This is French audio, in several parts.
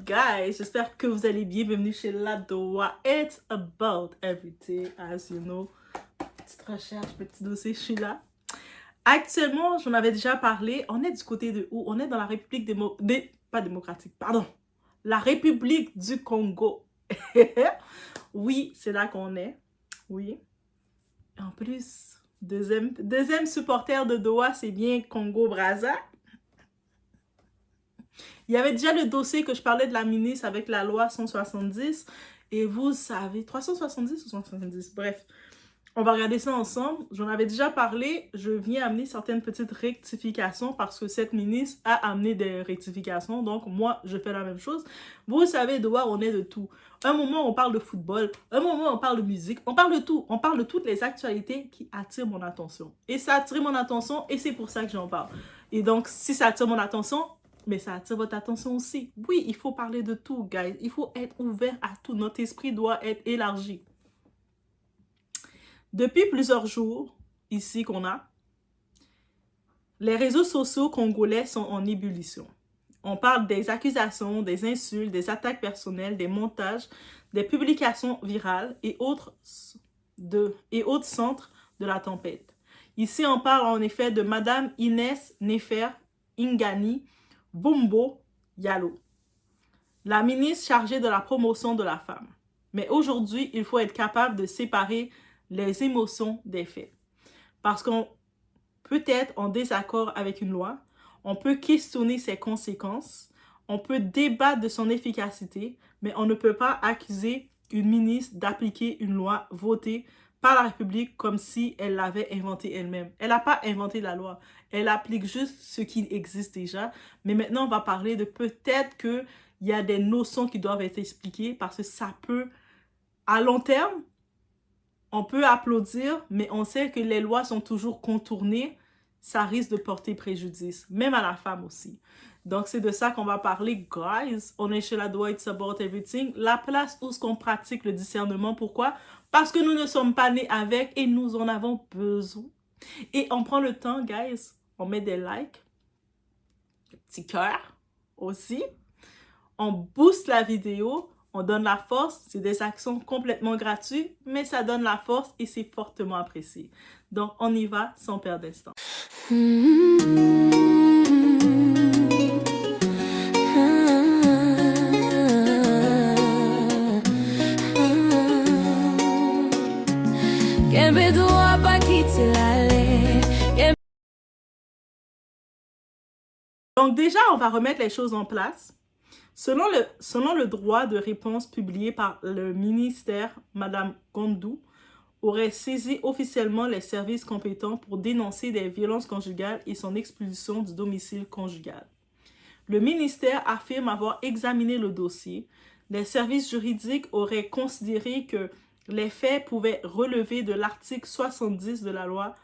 guys, j'espère que vous allez bien. Bienvenue chez La Doa. It's about everything, as you know. Petite recherche, petit dossier, je suis là. Actuellement, j'en avais déjà parlé. On est du côté de où? On est dans la République pas démocratique, pardon. La République du Congo. Oui, c'est là qu'on est. Oui. En plus, deuxième supporter de Doha, c'est bien Congo-Brazza. Il y avait déjà le dossier que je parlais de la ministre avec la loi 170. Et vous savez, 370 ou 170? Bref, on va regarder ça ensemble. J'en avais déjà parlé. Je viens amener certaines petites rectifications parce que cette ministre a amené des rectifications. Donc, moi, je fais la même chose. Vous savez, Doha, on est de tout. Un moment, on parle de football. Un moment, on parle de musique. On parle de tout. On parle de toutes les actualités qui attirent mon attention. Et ça attire mon attention et c'est pour ça que j'en parle. Et donc, si ça attire mon attention, mais ça attire votre attention aussi. Oui, il faut parler de tout, guys. Il faut être ouvert à tout. Notre esprit doit être élargi. Depuis plusieurs jours, ici qu'on a, les réseaux sociaux congolais sont en ébullition. On parle des accusations, des insultes, des attaques personnelles, des montages, des publications virales et autres centres de la tempête. Ici, on parle en effet de Madame Inès Nefer Ingani Bumbo Yalo, la ministre chargée de la promotion de la femme. Mais aujourd'hui, il faut être capable de séparer les émotions des faits. Parce qu'on peut être en désaccord avec une loi, on peut questionner ses conséquences, on peut débattre de son efficacité, mais on ne peut pas accuser une ministre d'appliquer une loi votée par la République comme si elle l'avait inventée elle-même. Elle n'a pas inventé la loi. Elle applique juste ce qui existe déjà. Mais maintenant, on va parler de peut-être qu'il y a des notions qui doivent être expliquées parce que ça peut, à long terme, on peut applaudir, mais on sait que les lois sont toujours contournées. Ça risque de porter préjudice, même à la femme aussi. Donc, c'est de ça qu'on va parler, guys. On est chez La Doa, it's about everything. La place où on pratique le discernement. Pourquoi? Parce que nous ne sommes pas nés avec et nous en avons besoin. Et on prend le temps, guys. On met des likes, des petits cœurs aussi. On booste la vidéo. On donne la force, c'est des actions complètement gratuites, mais ça donne la force et c'est fortement apprécié. Donc, on y va sans perdre d'instant. Donc déjà, on va remettre les choses en place. Selon le droit de réponse publié par le ministère, Mme Gondou aurait saisi officiellement les services compétents pour dénoncer des violences conjugales et son expulsion du domicile conjugal. Le ministère affirme avoir examiné le dossier. Les services juridiques auraient considéré que les faits pouvaient relever de l'article 70 de la loi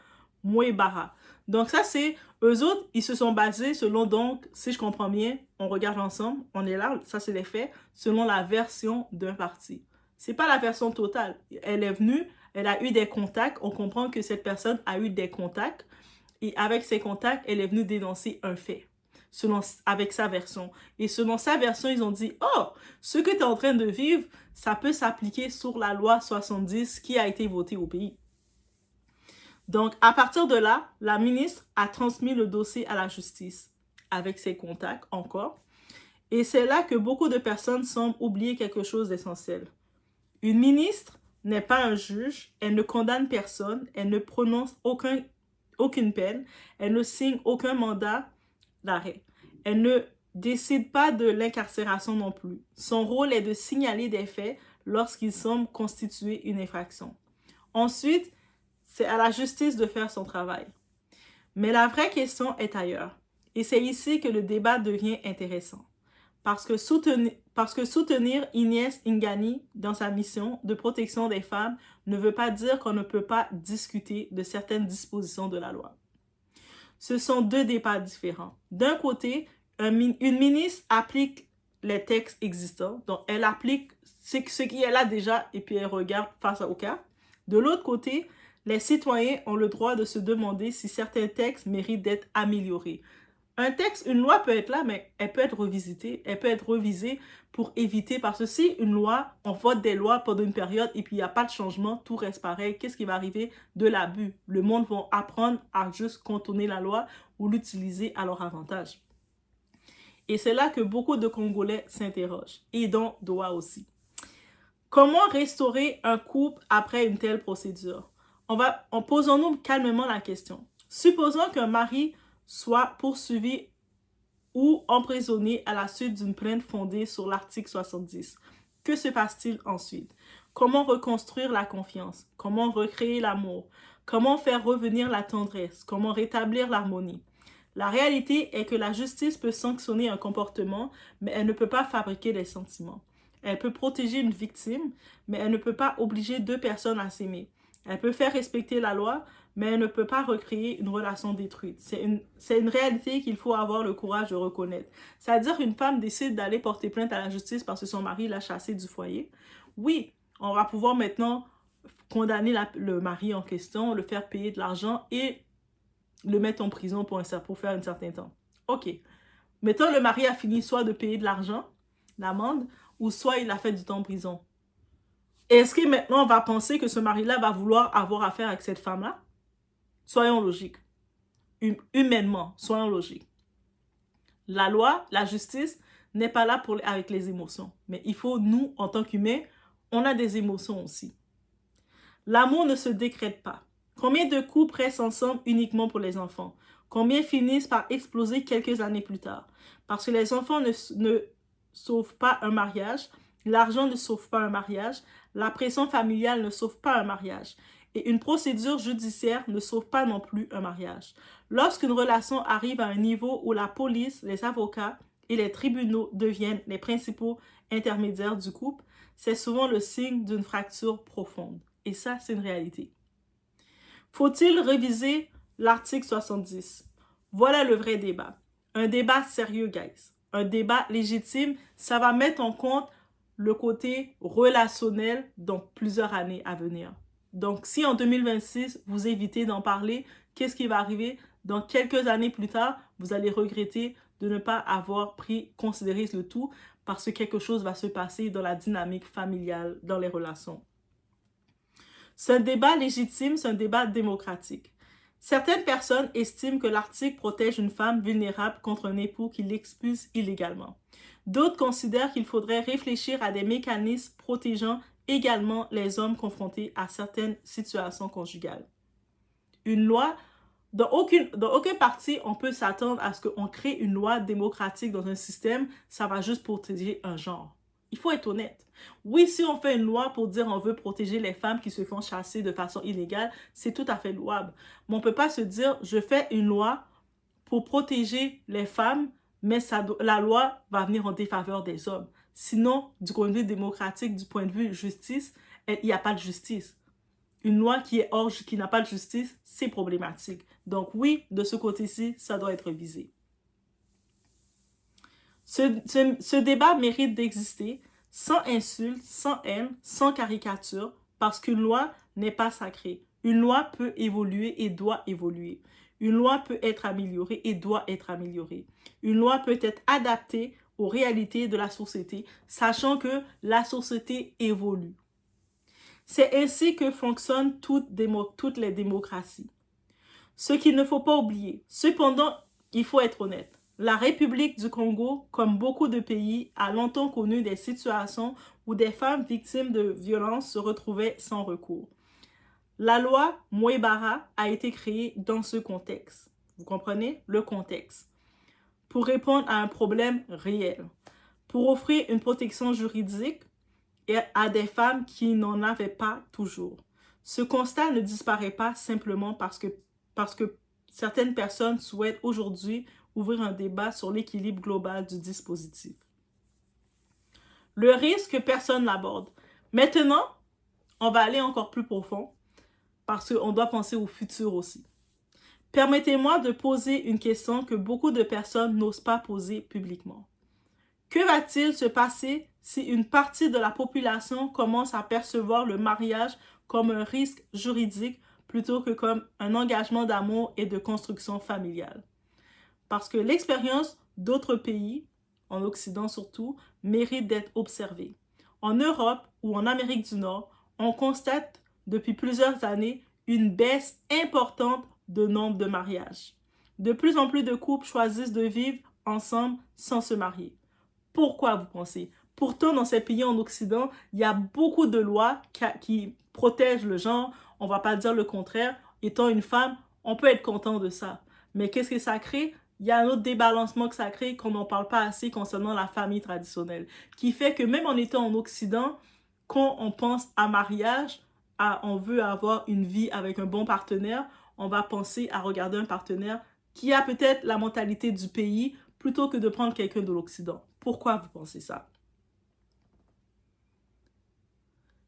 Mouébara. Donc ça, c'est eux autres, ils se sont basés selon, donc, si je comprends bien, on regarde ensemble, on est là, ça c'est les faits, selon la version d'un parti. C'est pas la version totale. Elle est venue, elle a eu des contacts, on comprend que cette personne a eu des contacts, et avec ses contacts, elle est venue dénoncer un fait, avec sa version. Et selon sa version, ils ont dit, oh, ce que tu es en train de vivre, ça peut s'appliquer sur la loi 70 qui a été votée au pays. Donc, à partir de là, la ministre a transmis le dossier à la justice avec ses contacts encore. Et c'est là que beaucoup de personnes semblent oublier quelque chose d'essentiel. Une ministre n'est pas un juge, elle ne condamne personne, elle ne prononce aucune peine, elle ne signe aucun mandat d'arrêt. Elle ne décide pas de l'incarcération non plus. Son rôle est de signaler des faits lorsqu'ils semblent constituer une infraction. Ensuite, c'est à la justice de faire son travail. Mais la vraie question est ailleurs. Et c'est ici que le débat devient intéressant. Parce que soutenir Inès Ingani dans sa mission de protection des femmes ne veut pas dire qu'on ne peut pas discuter de certaines dispositions de la loi. Ce sont deux débats différents. D'un côté, une ministre applique les textes existants, donc elle applique ce qui est là déjà et puis elle regarde face au cas. De l'autre côté, les citoyens ont le droit de se demander si certains textes méritent d'être améliorés. Un texte, une loi peut être là, mais elle peut être revisitée, elle peut être revisée pour éviter, parce que si une loi, on vote des lois pendant une période et puis il n'y a pas de changement, tout reste pareil, qu'est-ce qui va arriver? De l'abus. Le monde va apprendre à juste contourner la loi ou l'utiliser à leur avantage. Et c'est là que beaucoup de Congolais s'interrogent, et dont Doha aussi. Comment restaurer un couple après une telle procédure? Posons-nous calmement la question. Supposons qu'un mari soit poursuivi ou emprisonné à la suite d'une plainte fondée sur l'article 70. Que se passe-t-il ensuite? Comment reconstruire la confiance? Comment recréer l'amour? Comment faire revenir la tendresse? Comment rétablir l'harmonie? La réalité est que la justice peut sanctionner un comportement, mais elle ne peut pas fabriquer des sentiments. Elle peut protéger une victime, mais elle ne peut pas obliger deux personnes à s'aimer. Elle peut faire respecter la loi, mais elle ne peut pas recréer une relation détruite. C'est une réalité qu'il faut avoir le courage de reconnaître. C'est-à-dire qu'une femme décide d'aller porter plainte à la justice parce que son mari l'a chassée du foyer. Oui, on va pouvoir maintenant condamner le mari en question, le faire payer de l'argent et le mettre en prison pour faire un certain temps. Ok. Mettons, le mari a fini soit de payer de l'argent, l'amende, ou soit il a fait du temps en prison. Est-ce que maintenant on va penser que ce mari-là va vouloir avoir affaire avec cette femme-là? Soyons logiques. Humainement, soyons logiques. La loi, la justice n'est pas là avec les émotions. Mais il faut, nous, en tant qu'humains, on a des émotions aussi. L'amour ne se décrète pas. Combien de couples restent ensemble uniquement pour les enfants? Combien finissent par exploser quelques années plus tard? Parce que les enfants ne sauvent pas un mariage, l'argent ne sauve pas un mariage, la pression familiale ne sauve pas un mariage. Et une procédure judiciaire ne sauve pas non plus un mariage. Lorsqu'une relation arrive à un niveau où la police, les avocats et les tribunaux deviennent les principaux intermédiaires du couple, c'est souvent le signe d'une fracture profonde. Et ça, c'est une réalité. Faut-il réviser l'article 70? Voilà le vrai débat. Un débat sérieux, guys. Un débat légitime. Ça va mettre en compte le côté relationnel dans plusieurs années à venir. Donc, si en 2026, vous évitez d'en parler, qu'est-ce qui va arriver? Dans quelques années plus tard, vous allez regretter de ne pas avoir considéré le tout parce que quelque chose va se passer dans la dynamique familiale, dans les relations. C'est un débat légitime, c'est un débat démocratique. Certaines personnes estiment que l'article protège une femme vulnérable contre un époux qui l'expulse illégalement. D'autres considèrent qu'il faudrait réfléchir à des mécanismes protégeant également les hommes confrontés à certaines situations conjugales. Une loi, dans aucun parti, on peut s'attendre à ce qu'on crée une loi démocratique dans un système, ça va juste protéger un genre. Il faut être honnête. Oui, si on fait une loi pour dire on veut protéger les femmes qui se font chasser de façon illégale, c'est tout à fait louable. Mais on ne peut pas se dire je fais une loi pour protéger les femmes, mais la loi va venir en défaveur des hommes. Sinon, du point de vue démocratique, du point de vue justice, il n'y a pas de justice. Une loi qui n'a pas de justice, c'est problématique. Donc oui, de ce côté-ci, ça doit être visé. Ce débat mérite d'exister sans insulte, sans haine, sans caricature, parce qu'une loi n'est pas sacrée. Une loi peut évoluer et doit évoluer. Une loi peut être améliorée et doit être améliorée. Une loi peut être adaptée aux réalités de la société, sachant que la société évolue. C'est ainsi que fonctionnent toutes les démocraties. Ce qu'il ne faut pas oublier. Cependant, il faut être honnête. La République du Congo, comme beaucoup de pays, a longtemps connu des situations où des femmes victimes de violences se retrouvaient sans recours. La loi Mouebara a été créée dans ce contexte. Vous comprenez? Le contexte. Pour répondre à un problème réel. Pour offrir une protection juridique à des femmes qui n'en avaient pas toujours. Ce constat ne disparaît pas simplement parce que certaines personnes souhaitent aujourd'hui ouvrir un débat sur l'équilibre global du dispositif. Le risque, personne n'aborde. Maintenant, on va aller encore plus profond parce qu'on doit penser au futur aussi. Permettez-moi de poser une question que beaucoup de personnes n'osent pas poser publiquement. Que va-t-il se passer si une partie de la population commence à percevoir le mariage comme un risque juridique plutôt que comme un engagement d'amour et de construction familiale? parce que l'expérience d'autres pays, en Occident surtout, mérite d'être observée. En Europe ou en Amérique du Nord, on constate depuis plusieurs années une baisse importante de nombre de mariages. De plus en plus de couples choisissent de vivre ensemble sans se marier. Pourquoi vous pensez? Pourtant, dans ces pays en Occident, il y a beaucoup de lois qui protègent le genre. On ne va pas dire le contraire. Étant une femme, on peut être content de ça. Mais qu'est-ce que ça crée? Il y a un autre débalancement que ça crée qu'on n'en parle pas assez concernant la famille traditionnelle, qui fait que même en étant en Occident, quand on pense à mariage, on veut avoir une vie avec un bon partenaire, on va penser à regarder un partenaire qui a peut-être la mentalité du pays plutôt que de prendre quelqu'un de l'Occident. Pourquoi vous pensez ça?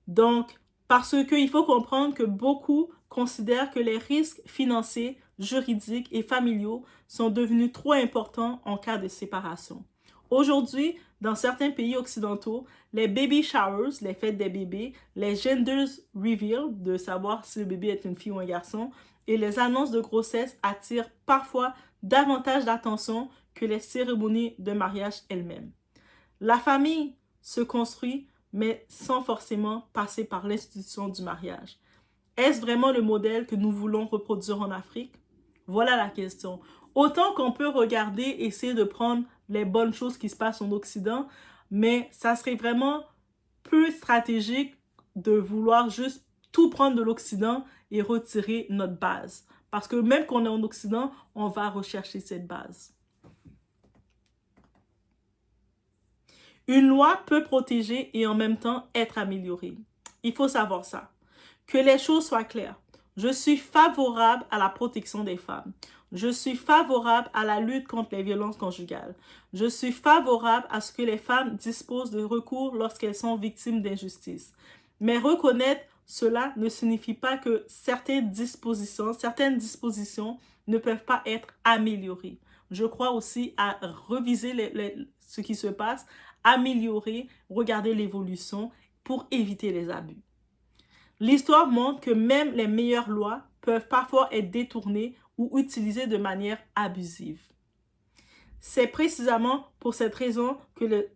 Donc, parce qu'il faut comprendre que beaucoup considèrent que les risques financiers, juridiques et familiaux sont devenus trop importants en cas de séparation. Aujourd'hui, dans certains pays occidentaux, les baby showers, les fêtes des bébés, les gender reveals, de savoir si le bébé est une fille ou un garçon, et les annonces de grossesse attirent parfois davantage d'attention que les cérémonies de mariage elles-mêmes. La famille se construit, mais sans forcément passer par l'institution du mariage. Est-ce vraiment le modèle que nous voulons reproduire en Afrique? Voilà la question. Autant qu'on peut regarder, essayer de prendre les bonnes choses qui se passent en Occident, mais ça serait vraiment plus stratégique de vouloir juste tout prendre de l'Occident et retirer notre base. Parce que même qu'on est en Occident, on va rechercher cette base. Une loi peut protéger et en même temps être améliorée. Il faut savoir ça. Que les choses soient claires. Je suis favorable à la protection des femmes. Je suis favorable à la lutte contre les violences conjugales. Je suis favorable à ce que les femmes disposent de recours lorsqu'elles sont victimes d'injustice. Mais reconnaître cela ne signifie pas que certaines dispositions ne peuvent pas être améliorées. Je crois aussi à reviser ce qui se passe, améliorer, regarder l'évolution pour éviter les abus. L'histoire montre que même les meilleures lois peuvent parfois être détournées ou utilisées de manière abusive. C'est précisément pour cette raison que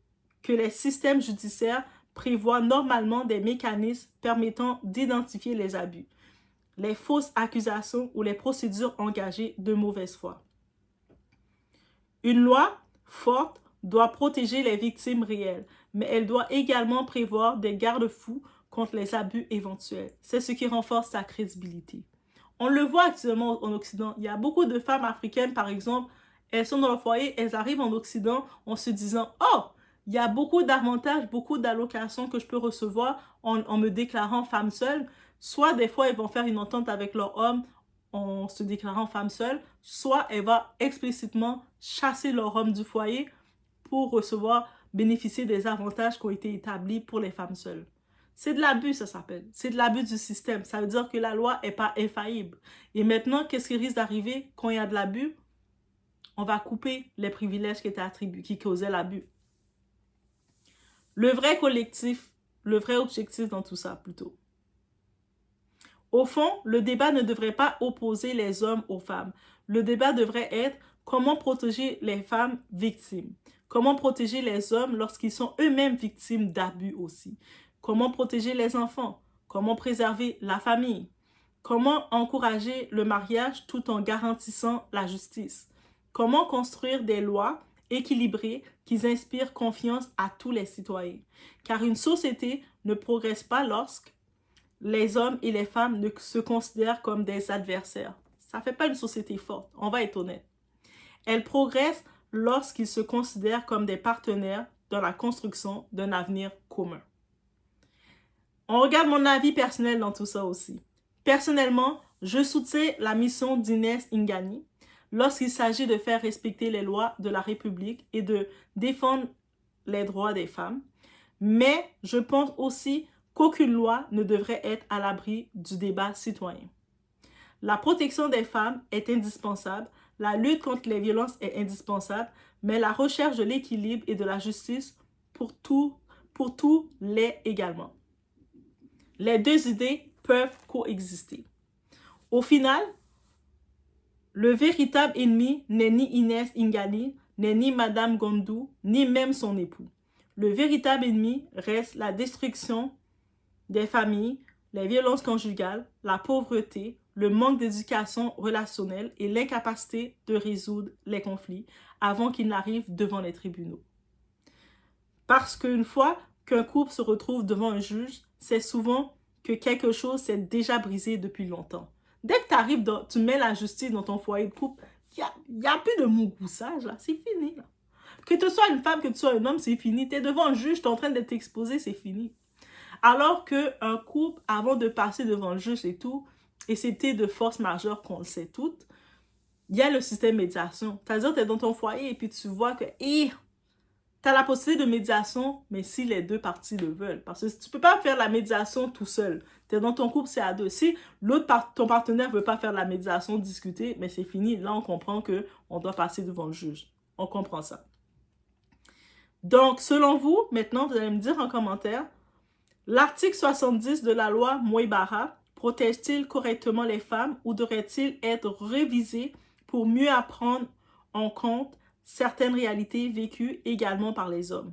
les systèmes judiciaires prévoient normalement des mécanismes permettant d'identifier les abus, les fausses accusations ou les procédures engagées de mauvaise foi. Une loi forte doit protéger les victimes réelles, mais elle doit également prévoir des garde-fous contre les abus éventuels. C'est ce qui renforce sa crédibilité. On le voit actuellement en Occident. Il y a beaucoup de femmes africaines, par exemple, elles sont dans leur foyer, elles arrivent en Occident en se disant « Oh, il y a beaucoup d'avantages, beaucoup d'allocations que je peux recevoir en me déclarant femme seule. » Soit des fois, elles vont faire une entente avec leur homme en se déclarant femme seule, soit elle va explicitement chasser leur homme du foyer pour bénéficier des avantages qui ont été établis pour les femmes seules. C'est de l'abus, ça s'appelle. C'est de l'abus du système. Ça veut dire que la loi n'est pas infaillible. Et maintenant, qu'est-ce qui risque d'arriver quand il y a de l'abus? On va couper les privilèges qui étaient attribués, qui causaient l'abus. Le vrai objectif dans tout ça, plutôt. Au fond, le débat ne devrait pas opposer les hommes aux femmes. Le débat devrait être comment protéger les femmes victimes. Comment protéger les hommes lorsqu'ils sont eux-mêmes victimes d'abus aussi. Comment protéger les enfants? Comment préserver la famille? Comment encourager le mariage tout en garantissant la justice? Comment construire des lois équilibrées qui inspirent confiance à tous les citoyens? Car une société ne progresse pas lorsque les hommes et les femmes se considèrent comme des adversaires. Ça ne fait pas une société forte, on va être honnête. Elle progresse lorsqu'ils se considèrent comme des partenaires dans la construction d'un avenir commun. On regarde mon avis personnel dans tout ça aussi. Personnellement, je soutiens la mission d'Inès Ingani lorsqu'il s'agit de faire respecter les lois de la République et de défendre les droits des femmes. Mais je pense aussi qu'aucune loi ne devrait être à l'abri du débat citoyen. La protection des femmes est indispensable, la lutte contre les violences est indispensable, mais la recherche de l'équilibre et de la justice pour tout l'est également. Les deux idées peuvent coexister. Au final, Le véritable ennemi n'est ni Inès Ngali, n'est ni Madame Gondou, ni même son époux. Le véritable ennemi reste la destruction des familles, les violences conjugales, la pauvreté, le manque d'éducation relationnelle et l'incapacité de résoudre les conflits avant qu'ils n'arrivent devant les tribunaux. Parce qu'une fois qu'un couple se retrouve devant un juge, c'est souvent que quelque chose s'est déjà brisé depuis longtemps. Dès que tu arrives, tu mets la justice dans ton foyer de couple, il n'y a plus de mougoussage, là, c'est fini. Là. Que tu sois une femme, que tu sois un homme, c'est fini. Tu es devant un juge, tu es en train d'être exposé, c'est fini. Alors qu'un couple, avant de passer devant le juge et tout, et c'était de force majeure qu'on le sait toutes, il y a le système de médiation. C'est-à-dire que tu es dans ton foyer et puis tu vois que tu as la possibilité de médiation, mais si les deux parties le veulent. Parce que tu ne peux pas faire la médiation tout seul. Tu es dans ton couple, c'est à deux. Si ton partenaire ne veut pas faire la médiation, discuter, mais c'est fini. Là, on comprend qu'on doit passer devant le juge. On comprend ça. Donc, selon vous, maintenant, vous allez me dire en commentaire, l'article 70 de la loi Moïbara protège-t-il correctement les femmes ou devrait-il être révisé pour mieux prendre en compte certaines réalités vécues également par les hommes?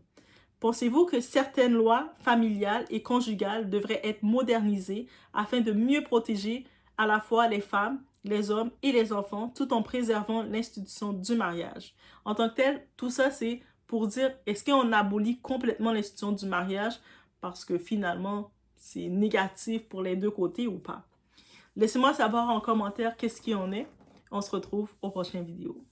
Pensez-vous que certaines lois familiales et conjugales devraient être modernisées afin de mieux protéger à la fois les femmes, les hommes et les enfants tout en préservant l'institution du mariage? En tant que tel, tout ça c'est pour dire est-ce qu'on abolit complètement l'institution du mariage parce que finalement c'est négatif pour les deux côtés ou pas? Laissez-moi savoir en commentaire qu'est-ce qu'il en est. On se retrouve aux prochaines vidéos.